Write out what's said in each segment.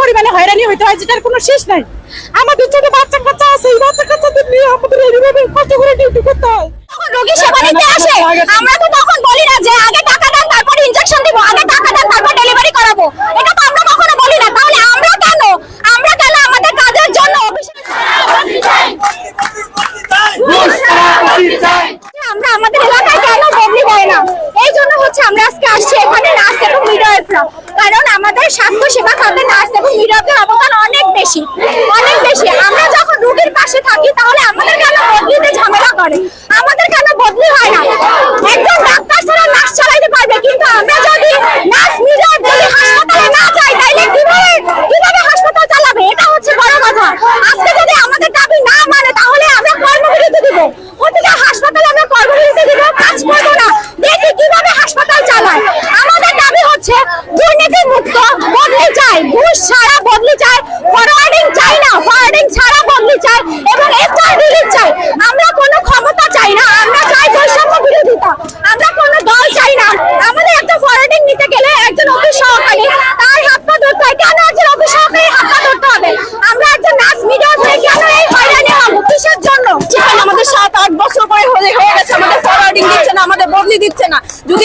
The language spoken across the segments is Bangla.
পরিমাণে হয়রানি হইতে হয় যেটার কোনো শেষ নাই। আমাদের ছোট বাচ্চা কাচ্চা আছে, এই বাচ্চা কাচ্চাদের নিয়ে আমাদের এইভাবে কষ্ট করে ডিউটি করতে হয়। যখন রোগী সেবা নিতে আসে আমরা তো তখন বলি না যে আগে টাকা দেন তারপর ইনজেকশন দিব, আগে টাকা দেন তারপর ডেলিভারি করাবো, এটা তো আমরা কখনো বলি না। তাহলে আমরা কেন আমাদের কাজের জন্য আমরা আমাদের এলাকায় কেন বদলি দেয় না? এই জন্য হচ্ছে আমরা আজকে আসছি এখানে নার্স এবং মিডওয়াইফরা, কারণ আমাদের স্বাস্থ্য সেবা খাতে নার্স এবং মিডওয়াইফদের অবদান অনেক বেশি। আমরা যখন রোগীর পাশে থাকি তাহলে আমাদের কেন বদলিতে ঝামেলা করে, আমাদের কেন বদলি হয় না? একজন ডাক্তার ছাড়া নার্স চালাইতে পারবে, কিন্তু আমরা যদি নার্স মিডওয়াইফ যদি হাসপাতালে না যাই তাহলে কিভাবে হাসপাতাল চালাবে? এটা হচ্ছে বড় কথা। আজকে যদি আমাদের দাবি না মানে তাহলে আমরা কর্মবিরতি দিব, প্রতিটা হাসপাতালে আমরা কর্মবিরতি দিব, কাজ করবো না, দেখি কিভাবে হাসপাতাল চালায়। আমাদের দাবি হচ্ছে দুর্নীতি মুক্ত বদলি চাই, ঘুষ ছাড়া বদলি চাই, ফরওয়ার্ডিং চাই না, ফরওয়ার্ডিং ছাড়া বদলি চাই এবং এফআইআর রিলিজ চাই। আমরা কোনো ক্ষমতা চাই না, আমরা চাই বৈষম্য বিরোধিতা, আমরা কোনো দল চাই না। আমাদের একটা ফরওয়ার্ডিং নিতে গেলে একজন অফিস সহকারী তার হাত পা ধরতে হয়, কেন একজন অফিস সহকারী হাত পা ধরতে হবে? আমরা একজন নার্স মিডওয়াইফ হয়ে কেন এই হয়রানি হবো? কিসের জন্য? আমাদের 7-8 বছর পরে হয়ে গেছে, আমাদের ফরওয়ার্ডিং দিচ্ছে না, আমাদের বদলি দিচ্ছে না। যদি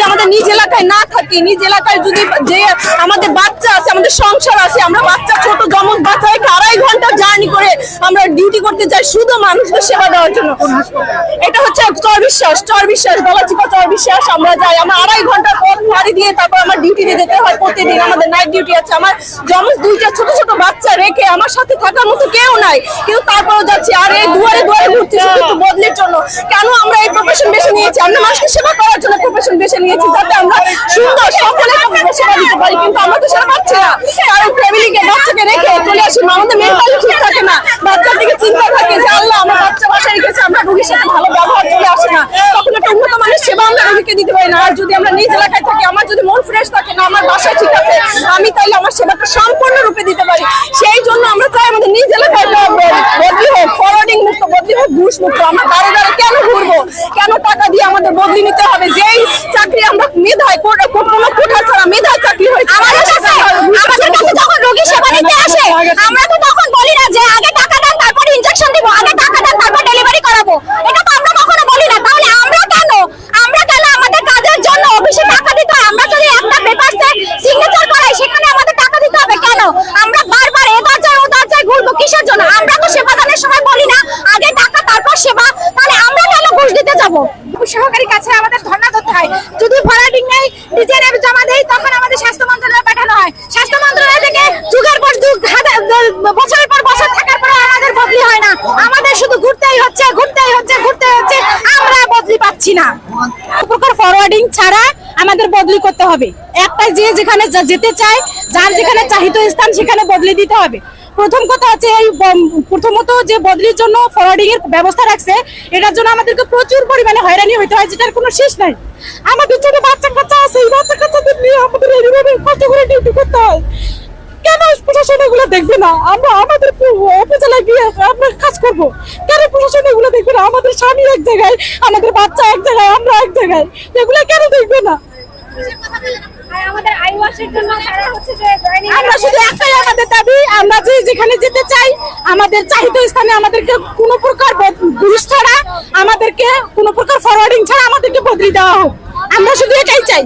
আমাদের নিজ এলাকায় না থাকি, নিজ এলাকায় যদি যে আমাদের বাচ্চা আছে, আমাদের সংসার আছে, আমরা বাচ্চা ছোট জমজ বাচ্চা 2.5 ঘন্টা জার্নি করে আমরা ডিউটি করতে যাই শুধু মানুষদের সেবা দেওয়ার জন্য। এটা হচ্ছে চর বিশ্বাস গলাচিপা চর বিশ্বাস। আমরা যাই, আমার 2.5 ঘন্টা পথ গাড়ি দিয়ে তারপর আমার ডিউটিতে যেতে হয় প্রতিদিন। আমাদের নাইট ডিউটি আছে, আমার জমজ 2টা ছোট ছোট বাচ্চা রেখে আমার সাথে থাকার মতো কেউ নাই, কিন্তু তারপরও যাচ্ছি। আর এই দুয়ারে দুয়ারে ঘুরছি শুধু বদলির জন্য। কেন আমরা এই প্রফেশন বেছে নিয়েছি? আমরা মানুষকে সেবা করার জন্য প্রফেশন বেছে নিয়েছি, যাতে আমরা সুন্দর সফলে সেবা দিতে পারি, কিন্তু আমরা তো সেটা পাচ্ছি না। কারণ ফ্যামিলিকে বাচ্চাকে রেখে চলে আসি, আমাদের মেন্টালি ঠিক থাকে না, বাচ্চার দিকে চিন্তা থাকে যে আল্লাহ আমার বাচ্চা বাসায় রেখেছে, আমরা রোগীর সাথে ভালো ব্যবহার চলে আসে না, তখন একটা উন্নত মানের সেবা আমরা রোগীকে দিতে পারি না। আর যদি আমরা নিজ এলাকায় থাকি, আমার যদি মন ফ্রেশ থাকে না, আমার বাসায় ঠিক আছে, আমি তাইলে আমার সেবাটা সম্পূর্ণরূপে দিতে পারি। সেই জন্য আমরা চাই আমাদের নিজ এলাকায় বদলি হোক, ফরওয়ার্ডিং মুক্ত বদলি হোক, ঘুষ মুক্ত। আমরা দ্বারে দ্বারে কেন ঘুরবো? কেন টাকা দিয়ে আমাদের বদলি নিতে হবে? যেই চাকরি আমরা মেধায় কোনো কোঠা ছাড়া মেধায় চাকরি হয়েছে আমাদের কাছে যখন রোগী সেবা নিতে আসে আমরা তো তখন বলি না যে আগে টাকা দেন তারপর ইনজেকশন দিব, আগে টাকা দেন তারপর ডেলিভারি করাবো, এটা তো আমরা কখনো বলি না। তাহলে আমরা কেন আমাদের কাজের জন্য অফিসে টাকা দিতে হয়? আমরা যদি একটা পেপারসে সিগনেচার করাই সেখানে আমাদের টাকা দিতে হবে কেন? আমরা বারবার এ দরজায় ঘুরবো কিসের জন্য? আমরা তো সেবা দানের সময় বলি না আগে টাকা তারপর সেবা, তাহলে আমরা কেন ঘুষ দিতে যাবো? সহকারী কাছে আমাদের ধর্ণা করতে হয়, যদি ফরওয়ার্ডিং নেই ডিজাইন জমা দেই তখন আমাদের স্বাস্থ্য মন্ত্রণালয়ে পাঠানো হয়। স্বাস্থ্য মন্ত্রণালয় থেকে যুগের পর যুগ বছরের পর বছর থাকার পর আমাদের বদলি হয় না। আমাদের শুধু ঘুরতেই হচ্ছে, আমরা বদলি পাচ্ছি না। প্রকার ফরওয়ার্ডিং ছাড়া আমাদের বদলি করতে হবে। একটা যে যেখানে যেতে চায়, যার যেখানে চাহিত স্থান সেখানে বদলি দিতে হবে। প্রথম কথা হচ্ছে এই প্রথমত যে বদলির জন্য ফরওয়ার্ডিং এর ব্যবস্থা রাখছে, এটার জন্য আমাদেরকে প্রচুর পরিমাণে হয়রানি হইতে হয় যেটার কোনো শেষ নাই। আমাদের ছোট বাচ্চা কাচ্চা আছে, এই বাচ্চা কাচ্চাদের নিয়ে আমাদের এইভাবে কষ্ট করে ডিউটি করতে হয়। কেন প্রশাসন এগুলো দেখবে না? আমরা আমাদের উপজেলায় গিয়ে আমরা কাজ করবো, কেন প্রশাসন এগুলো দেখবে না? আমাদের স্বামী এক জায়গায়, আমাদের বাচ্চা এক জায়গায়, আমরা এক জায়গায়, এগুলো কেন দেখবে না? আমরা শুধু একটাই আমাদের দাবি, আমরা যেখানে যেতে চাই আমাদের চাহিত স্থানে আমাদেরকে কোনো প্রকার ঘুষ ছাড়া, আমাদেরকে কোনো প্রকার ফরওয়ার্ডিং ছাড়া আমাদেরকে বদলি দেওয়া হোক। আমরা শুধু এটাই চাই।